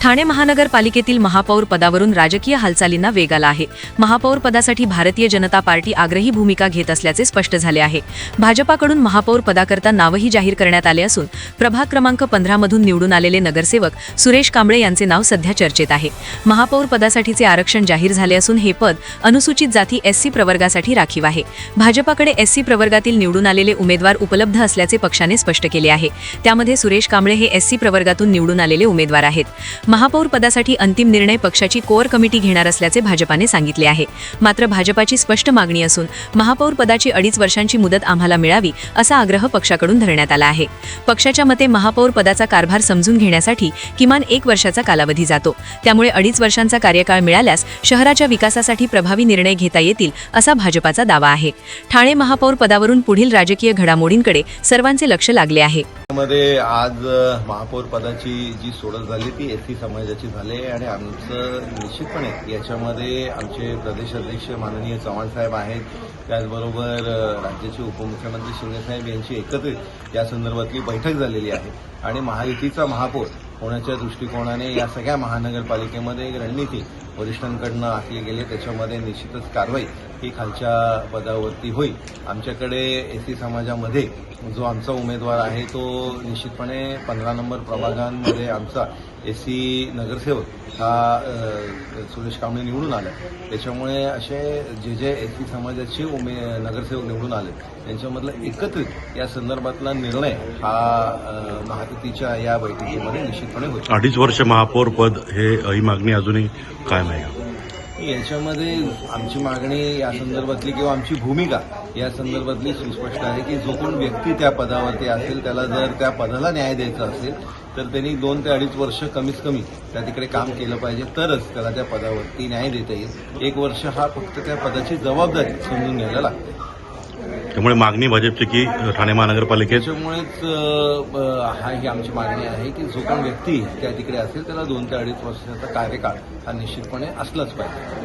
ठाणे महानगरपालिकेतील महापौर पदावरून राजकीय हालचालींना वेग आला आहे। महापौर पदासाठी भारतीय जनता पार्टी आग्रही भूमिका घेत असल्याचे स्पष्ट झाले आहे। भाजपाकडून महापौर पदाकरता नावही जाहीर करण्यात आले असून प्रभाग क्रमांक 15 मधून निवडून आलेले नगरसेवक सुरेश कांबळे यांचे नाव सध्या चर्चेत आहे। महापौर पदासाठीचे आरक्षण जाहीर झाले असून हे पद अनुसूचित जाती एससी प्रवर्गासाठी राखीव आहे। भाजपाकडे एससी प्रवर्गातील निवडून आलेले उमेदवार उपलब्ध असल्याचे पक्षाने स्पष्ट केले आहे। त्यामध्ये सुरेश कांबळे हे एससी प्रवर्गातून निवडून आलेले उमेदवार आहेत। महापौर पदासाठी अंतिम निर्णय पक्षाची कोअर कमिटी घेणार असल्याचे भाजपाने सांगितले आहे। मात्र भाजपाची स्पष्ट मागणी असून महापौर पदाची 2.5 वर्षांची मुदत आम्हाला मिळावी असा आग्रह पक्षाकडून धरण्यात आला आहे। पक्षाच्या मते महापौर पदाचा कारभार समजून घेण्यासाठी किमान 1 वर्षाचा कालावधी जातो। त्यामुळे 2.5 वर्षांचा कार्यकाळ मिळाल्यास शहराच्या विकासासाठी प्रभावी निर्णय घेता येतील असा भाजपाचा दावा आहे। ठाणे महापौर पदावरून पुढील राजकीय घडामोडींकडे सर्वांचे लक्ष लागले आहे। मध्ये आज महापौर पदाची जी सोडत झाली ती एससी समाजाची झाली आणि आमचं निश्चितपणे याच्यामध्ये आमचे प्रदेश अध्यक्ष माननीय चव्हाण साहेब आहेत, त्याचबरोबर राज्याचे उपमुख्यमंत्री शिंदे साहेब यांची एकत्रित या संदर्भातली बैठक झालेली आहे आणि महायुतीचा महापौर होण्याच्या दृष्टिकोनाने या सगळ्या महानगरपालिकेमध्ये एक रणनीती वरिष्ठांकडून आखली गेली। त्याच्यामध्ये निश्चितच कारवाई ही खालच्या पदावरती होईल। आमच्याकडे एससी समाजामध्ये जो आमचा उमेदवार आहे तो निश्चितपणे 15 नंबर प्रभागांमध्ये आमचा एससी नगरसेवक हा सुरेश कांबळे निवडून आला। त्याच्यामुळे असे जे एससी समाजाचे नगरसेवक निवडून आले त्यांच्यामधला एकत्रित या संदर्भातला निर्णय हा महायुतीच्या या बैठकीमध्ये निश्चितपणे होईल। 2.5 वर्ष महापौर पद ही मागणी अजूनही कायम आहे। याच्यामध्ये आमची मागणी या संदर्भातली किंवा आमची भूमिका या संदर्भातली सुस्पष्ट आहे की जो कोण व्यक्ती त्या पदावरती असेल त्याला जर त्या पदाला न्याय द्यायचा असेल तर त्यांनी 2 ते 2.5 वर्ष कमीत कमी त्या तिकडे काम केलं पाहिजे, तरच त्याला त्या पदावरती न्याय देता येईल। 1 वर्ष हा फक्त त्या पदाची जबाबदारी समजून घ्यायला लागते। त्यामुळे मागणी भाजपची की ठाणे महानगरपालिकेत त्याच्यामुळेच ही आमची मागणी आहे की जो कोण व्यक्ती त्या तिकडे असेल त्याला 2 ते 2.5 वर्षाचा कार्यकाळ हा निश्चितपणे असलाच पाहिजे।